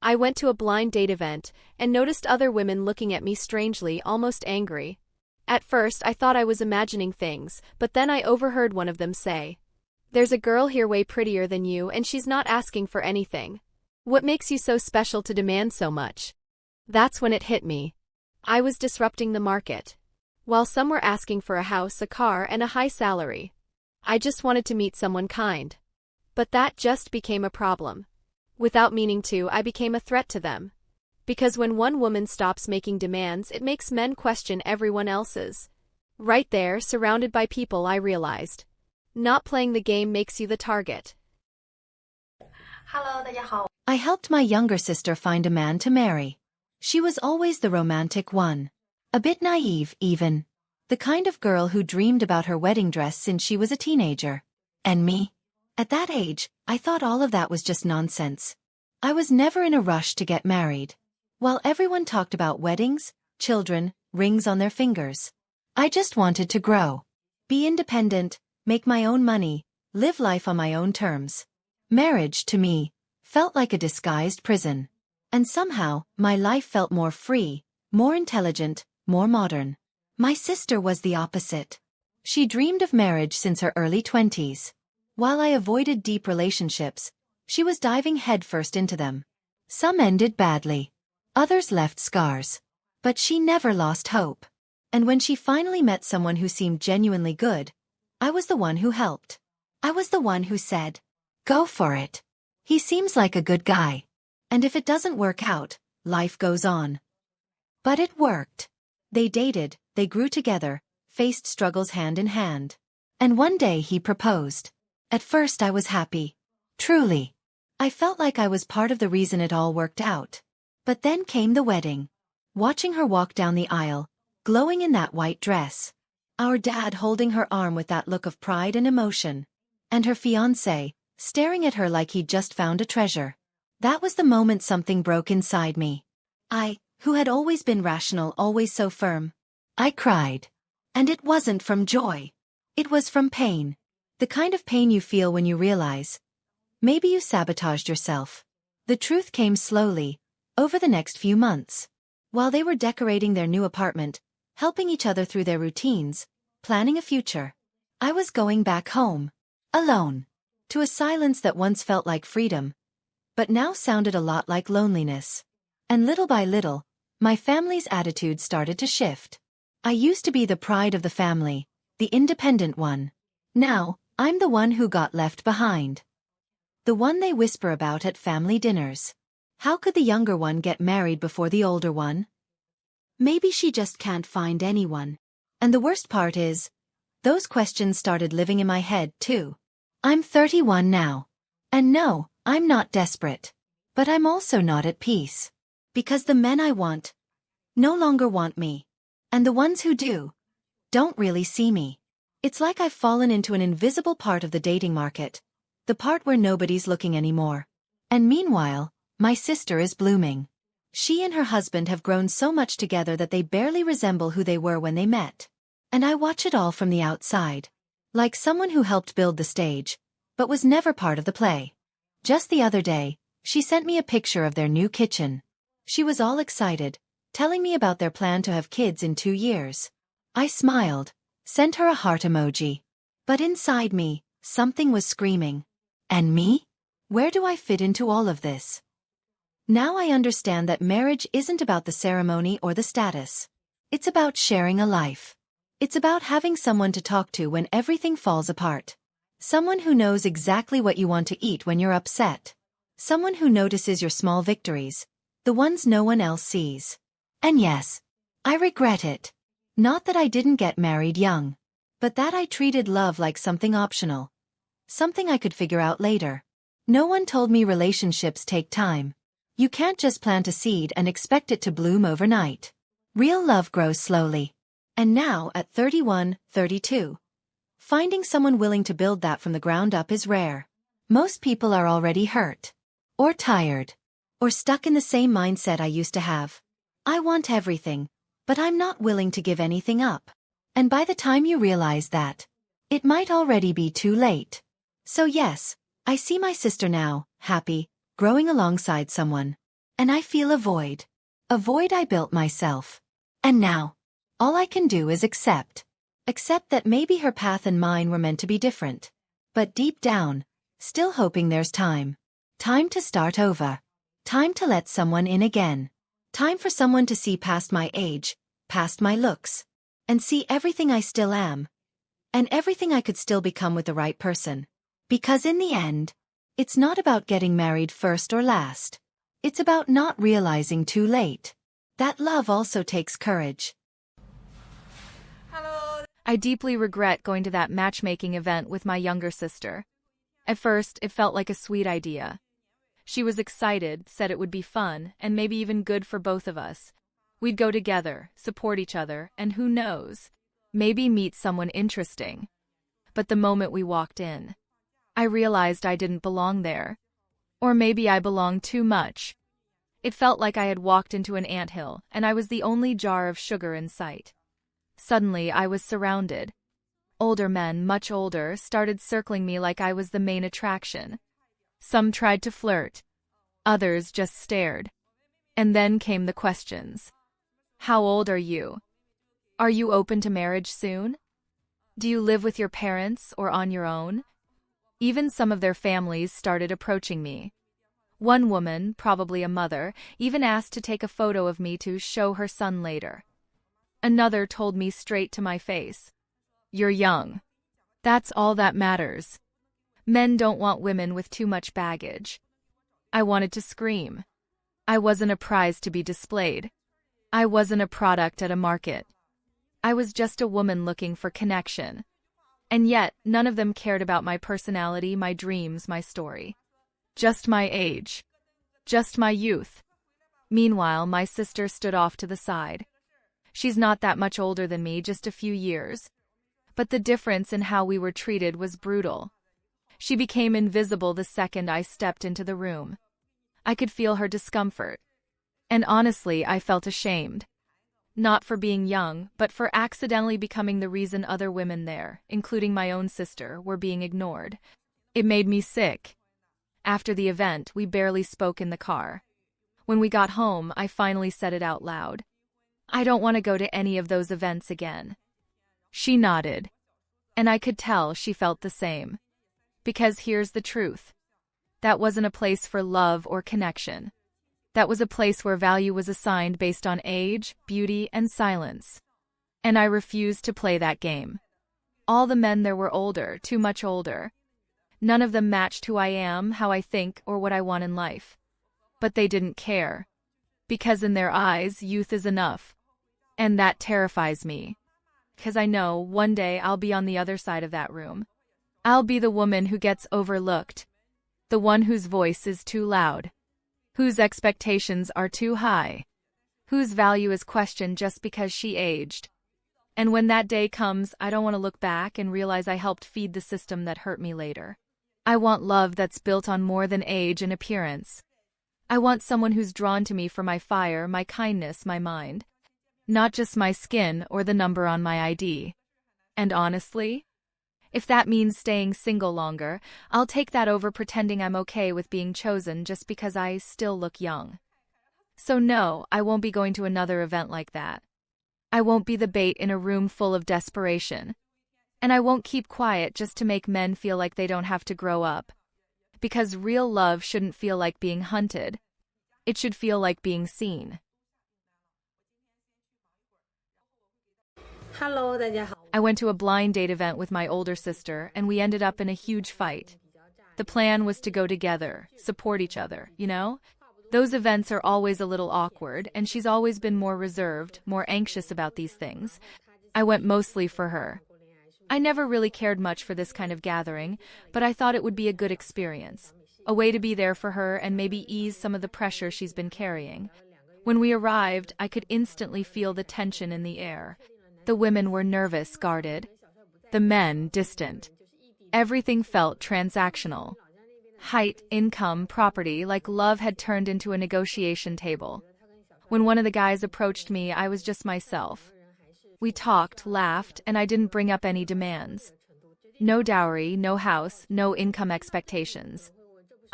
I went to a blind date event and noticed other women looking at me strangely, almost angry. At first, I thought I was imagining things, but then I overheard one of them say, "There's a girl here way prettier than you and she's not asking for anything. What makes you so special to demand so much?" That's when it hit me. I was disrupting the market. While some were asking for a house, a car, and a high salary, I just wanted to meet someone kind. But that just became a problem. Without meaning to, I became a threat to them. Because when one woman stops making demands, it makes men question everyone else's. Right there, surrounded by people, I realized. Not playing the game makes you the target. Hello， 大家好。 I helped my younger sister find a man to marry. She was always the romantic one. A bit naive, even. The kind of girl who dreamed about her wedding dress since she was a teenager. And me? At that age, I thought all of that was just nonsense. I was never in a rush to get married. While everyone talked about weddings, children, rings on their fingers, I just wanted to grow. Be independent, make my own money, live life on my own terms. Marriage, to me, felt like a disguised prison. And somehow, my life felt more free, more intelligent, more modern. My sister was the opposite. She dreamed of marriage since her early 20s. While I avoided deep relationships, she was diving headfirst into them. Some ended badly. Others left scars. But she never lost hope. And when she finally met someone who seemed genuinely good, I was the one who helped. I was the one who said, "Go for it. He seems like a good guy. And if it doesn't work out, life goes on." But it worked. They dated, they grew together, faced struggles hand in hand. And one day he proposed. At first I was happy. Truly. I felt like I was part of the reason it all worked out. But then came the wedding. Watching her walk down the aisle, glowing in that white dress. Our dad holding her arm with that look of pride and emotion. And her fiancé, staring at her like he'd just found a treasure. That was the moment something broke inside me. I, who had always been rational, always so firm. I cried. And it wasn't from joy. It was from pain. The kind of pain you feel when you realize, maybe you sabotaged yourself. The truth came slowly, over the next few months. While they were decorating their new apartment, helping each other through their routines, planning a future, I was going back home. Alone. To a silence that once felt like freedom, but now sounded a lot like loneliness. And little by little, my family's attitude started to shift. I used to be the pride of the family, the independent one. Now, I'm the one who got left behind. The one they whisper about at family dinners. How could the younger one get married before the older one? Maybe she just can't find anyone. And the worst part is, those questions started living in my head too. I'm 31 now. And no, I'm not desperate. But I'm also not at peace. Because the men I want no longer want me. And the ones who do don't really see me. It's like I've fallen into an invisible part of the dating market. The part where nobody's looking anymore. And meanwhile, my sister is blooming. She and her husband have grown so much together that they barely resemble who they were when they met. And I watch it all from the outside. Like someone who helped build the stage, but was never part of the play. Just the other day, she sent me a picture of their new kitchen. She was all excited, telling me about their plan to have kids in 2 years. I smiled, sent her a heart emoji. But inside me, something was screaming. And me? Where do I fit into all of this? Now I understand that marriage isn't about the ceremony or the status. It's about sharing a life. It's about having someone to talk to when everything falls apart. Someone who knows exactly what you want to eat when you're upset. Someone who notices your small victories, the ones no one else sees. And yes, I regret it. Not that I didn't get married young, but that I treated love like something optional. Something I could figure out later. No one told me relationships take time. You can't just plant a seed and expect it to bloom overnight. Real love grows slowly. And now, at 31, 32, finding someone willing to build that from the ground up is rare. Most people are already hurt. Or tired. Or stuck in the same mindset I used to have. I want everything, but I'm not willing to give anything up. And by the time you realize that, it might already be too late. So yes, I see my sister now, happy, growing alongside someone. And I feel a void. A void I built myself. And now, all I can do is accept. Accept that maybe her path and mine were meant to be different. But deep down, still hoping there's time. Time to start over. Time to let someone in again. Time for someone to see past my age, past my looks, and see everything I still am. And everything I could still become with the right person. Because in the end, it's not about getting married first or last. It's about not realizing too late that love also takes courage. I deeply regret going to that matchmaking event with my younger sister. At first, it felt like a sweet idea. She was excited, said it would be fun, and maybe even good for both of us. We'd go together, support each other, and who knows, maybe meet someone interesting. But the moment we walked in, I realized I didn't belong there. Or maybe I belonged too much. It felt like I had walked into an anthill, and I was the only jar of sugar in sight. Suddenly, I was surrounded. Older men, much older, started circling me like I was the main attraction. Some tried to flirt. Others just stared. And then came the questions. How old are you? Are you open to marriage soon? Do you live with your parents or on your own? Even some of their families started approaching me. One woman, probably a mother, even asked to take a photo of me to show her son later. Another told me straight to my face, "You're young. That's all that matters. Men don't want women with too much baggage." I wanted to scream. I wasn't a prize to be displayed. I wasn't a product at a market. I was just a woman looking for connection. And yet, none of them cared about my personality, my dreams, my story. Just my age. Just my youth. Meanwhile, my sister stood off to the side. She's not that much older than me, just a few years. But the difference in how we were treated was brutal. She became invisible the second I stepped into the room. I could feel her discomfort. And honestly, I felt ashamed. Not for being young, but for accidentally becoming the reason other women there, including my own sister, were being ignored. It made me sick. After the event, we barely spoke in the car. When we got home, I finally said it out loud. I don't want to go to any of those events again. She nodded. And I could tell she felt the same. Because here's the truth. That wasn't a place for love or connection. That was a place where value was assigned based on age, beauty, and silence. And I refused to play that game. All the men there were older, too much older. None of them matched who I am, how I think, or what I want in life. But they didn't care. Because in their eyes, youth is enough. And that terrifies me. Because I know one day I'll be on the other side of that room. I'll be the woman who gets overlooked. The one whose voice is too loud. Whose expectations are too high. Whose value is questioned just because she aged. And when that day comes, I don't want to look back and realize I helped feed the system that hurt me later. I want love that's built on more than age and appearance. I want someone who's drawn to me for my fire, my kindness, my mind. Not just my skin or the number on my ID. And honestly, if that means staying single longer, I'll take that over pretending I'm okay with being chosen just because I still look young. So no, I won't be going to another event like that. I won't be the bait in a room full of desperation. And I won't keep quiet just to make men feel like they don't have to grow up. Because real love shouldn't feel like being hunted. It should feel like being seen. Hello， 大家好。 I went to a blind date event with my older sister, and we ended up in a huge fight. The plan was to go together, support each other, you know? Those events are always a little awkward, and she's always been more reserved, more anxious about these things. I went mostly for her. I never really cared much for this kind of gathering, but I thought it would be a good experience. A way to be there for her and maybe ease some of the pressure she's been carrying. When we arrived, I could instantly feel the tension in the air. The women were nervous, guarded. The men, distant. Everything felt transactional. Height, income, property, like love had turned into a negotiation table. When one of the guys approached me, I was just myself. We talked, laughed, and I didn't bring up any demands. No dowry, no house, no income expectations.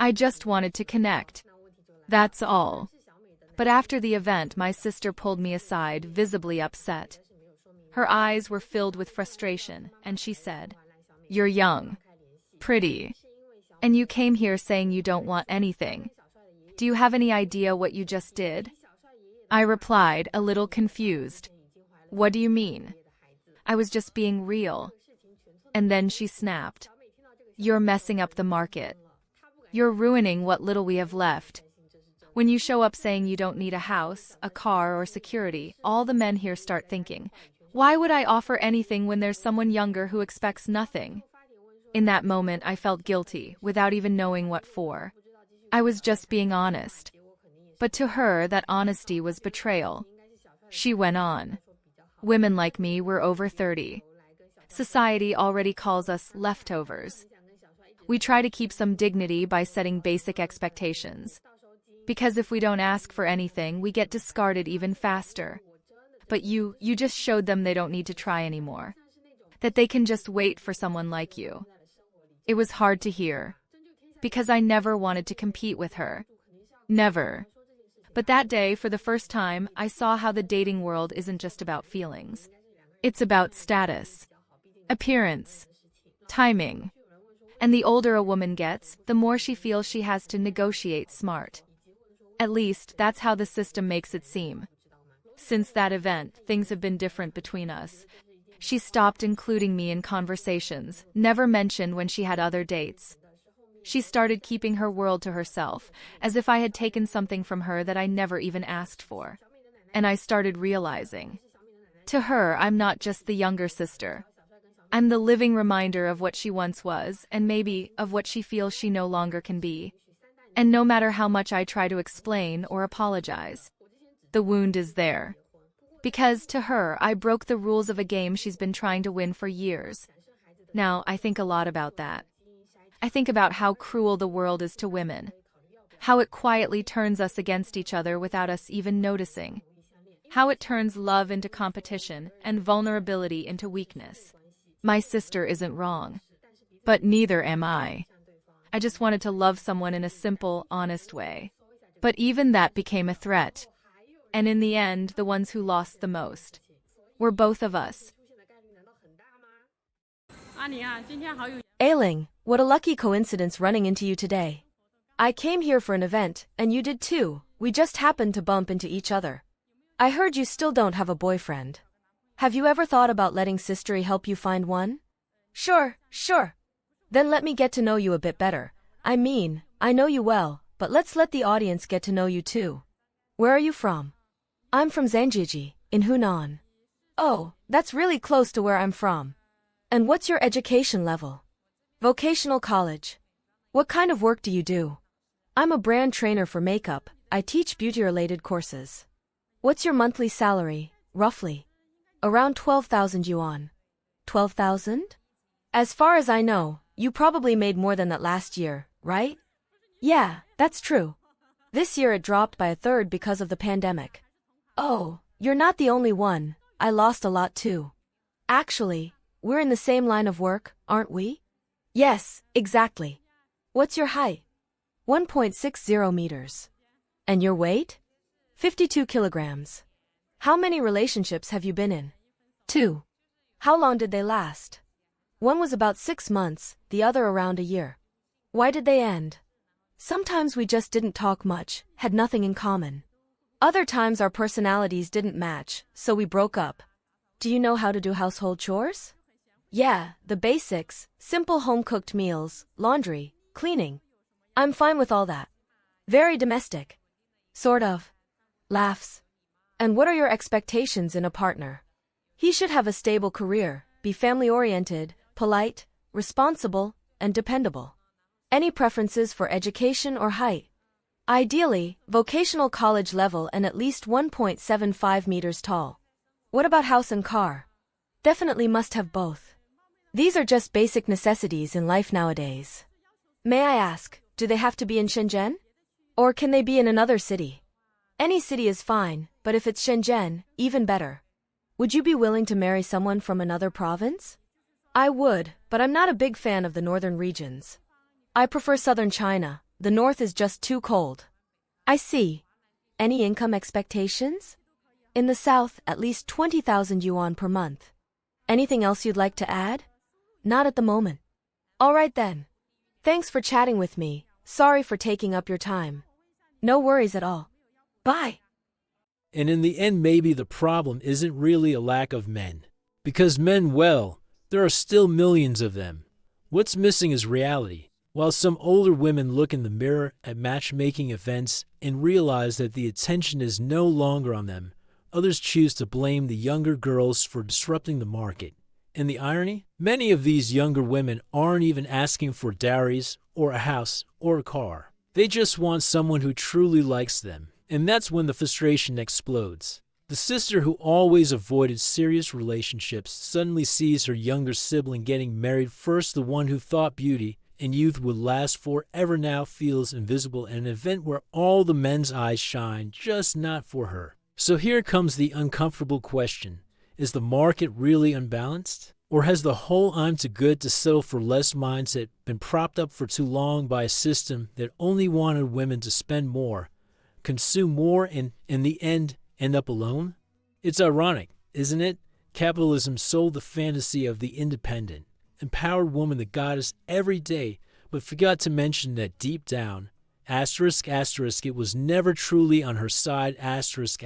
I just wanted to connect. That's all. But after the event, my sister pulled me aside, visibly upset. Her eyes were filled with frustration, and she said, "You're young, pretty, and you came here saying you don't want anything. Do you have any idea what you just did?" I replied, a little confused. "What do you mean?" "I was just being real." And then she snapped. "You're messing up the market. You're ruining what little we have left. When you show up saying you don't need a house, a car, or security, all the men here start thinking, why would I offer anything when there's someone younger who expects nothing?" In that moment, I felt guilty, without even knowing what for. I was just being honest. But to her, that honesty was betrayal. She went on. "Women like me were over 30. Society already calls us leftovers. We try to keep some dignity by setting basic expectations. Because if we don't ask for anything, we get discarded even faster. But you just showed them they don't need to try anymore. That they can just wait for someone like you." It was hard to hear. Because I never wanted to compete with her. Never. But that day, for the first time, I saw how the dating world isn't just about feelings. It's about status, appearance, timing. And the older a woman gets, the more she feels she has to negotiate smart. At least, that's how the system makes it seem. Since that event, things have been different between us. She stopped including me in conversations, never mentioned when she had other dates. She started keeping her world to herself, as if I had taken something from her that I never even asked for. And I started realizing. To her, I'm not just the younger sister. I'm the living reminder of what she once was, and maybe of what she feels she no longer can be. And no matter how much I try to explain or apologize, the wound is there. Because, to her, I broke the rules of a game she's been trying to win for years. Now, I think a lot about that. I think about how cruel the world is to women. How it quietly turns us against each other without us even noticing. How it turns love into competition and vulnerability into weakness. My sister isn't wrong. But neither am I. I just wanted to love someone in a simple, honest way. But even that became a threat. And in the end, the ones who lost the most were both of us. Ailing, what a lucky coincidence running into you today. I came here for an event, and you did too. We just happened to bump into each other. I heard you still don't have a boyfriend. Have you ever thought about letting Sistery help you find one? Sure. Then let me get to know you a bit better. I mean, I know you well, but let's let the audience get to know you too. Where are you from? I'm from Zhangjiajie, in Hunan. Oh, that's really close to where I'm from. And what's your education level? Vocational college. What kind of work do you do? I'm a brand trainer for makeup. I teach beauty-related courses. What's your monthly salary, roughly? Around 12,000 yuan. 12,000? As far as I know, you probably made more than that last year, right? Yeah, that's true. This year it dropped by a third because of the pandemic. Oh, you're not the only one. I lost a lot too. Actually, we're in the same line of work, aren't we? Yes, exactly. What's your height? 1.60 meters. And your weight? 52 kilograms. How many relationships have you been in? 2. How long did they last? One was about 6 months, the other around a year. Why did they end? Sometimes we just didn't talk much, had nothing in common. Other times our personalities didn't match, so we broke up. Do you know how to do household chores? Yeah, the basics, simple home-cooked meals, laundry, cleaning. I'm fine with all that. Very domestic. Sort of. Laughs. And what are your expectations in a partner? He should have a stable career, be family-oriented, polite, responsible, and dependable. Any preferences for education or height? Ideally, vocational college level and at least 1.75 meters tall. What about house and car? Definitely must have both. These are just basic necessities in life nowadays. May I ask, do they have to be in Shenzhen? Or can they be in another city? Any city is fine, but if it's Shenzhen, even better. Would you be willing to marry someone from another province? I would, but I'm not a big fan of the northern regions. I prefer southern China, The north is just too cold. I see. Any income expectations? In the south, at least 20,000 yuan per month. Anything else you'd like to add? Not at the moment. All right then. Thanks for chatting with me. Sorry for taking up your time. No worries at all. Bye. And in the end, maybe the problem isn't really a lack of men. Because men, well, there are still millions of them. What's missing is reality. While some older women look in the mirror at matchmaking events and realize that the attention is no longer on them, others choose to blame the younger girls for disrupting the market. And the irony? Many of these younger women aren't even asking for dowries or a house or a car. They just want someone who truly likes them. And that's when the frustration explodes. The sister who always avoided serious relationships suddenly sees her younger sibling getting married first. The one who thought beauty and youth would last forever now feels invisible at an event where all the men's eyes shine, just not for her. So here comes the uncomfortable question. Is the market really unbalanced? Or has the whole I'm too good to settle for less mindset been propped up for too long by a system that only wanted women to spend more, consume more, and in the end up alone? It's ironic, isn't it? Capitalism sold the fantasy of the independent, empowered woman the goddess every day, but forgot to mention that deep down, asterisk, it was never truly on her side, asterisk.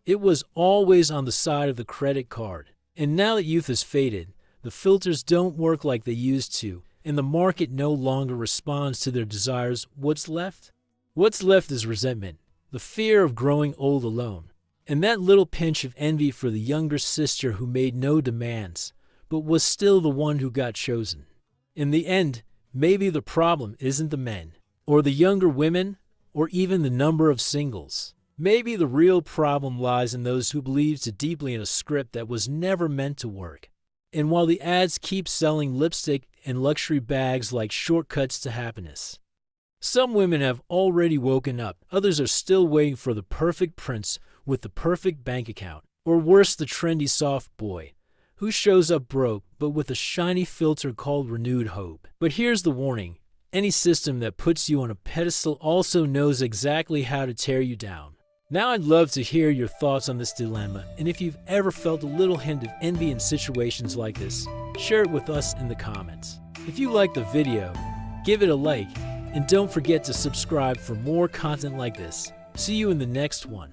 It was always on the side of the credit card. And now that youth has faded, the filters don't work like they used to, and the market no longer responds to their desires. What's left? What's left is resentment, the fear of growing old alone, and that little pinch of envy for the younger sister who made no demands, but was still the one who got chosen. In the end, maybe the problem isn't the men, or the younger women, or even the number of singles. Maybe the real problem lies in those who believe too deeply in a script that was never meant to work. And while the ads keep selling lipstick and luxury bags like shortcuts to happiness, some women have already woken up. Others are still waiting for the perfect prince with the perfect bank account. Or worse, the trendy soft boy, who shows up broke but with a shiny filter called renewed hope. But here's the warning. Any system that puts you on a pedestal also knows exactly how to tear you down. Now I'd love to hear your thoughts on this dilemma, and if you've ever felt a little hint of envy in situations like this, share it with us in the comments. If you liked the video, give it a like, and don't forget to subscribe for more content like this. See you in the next one.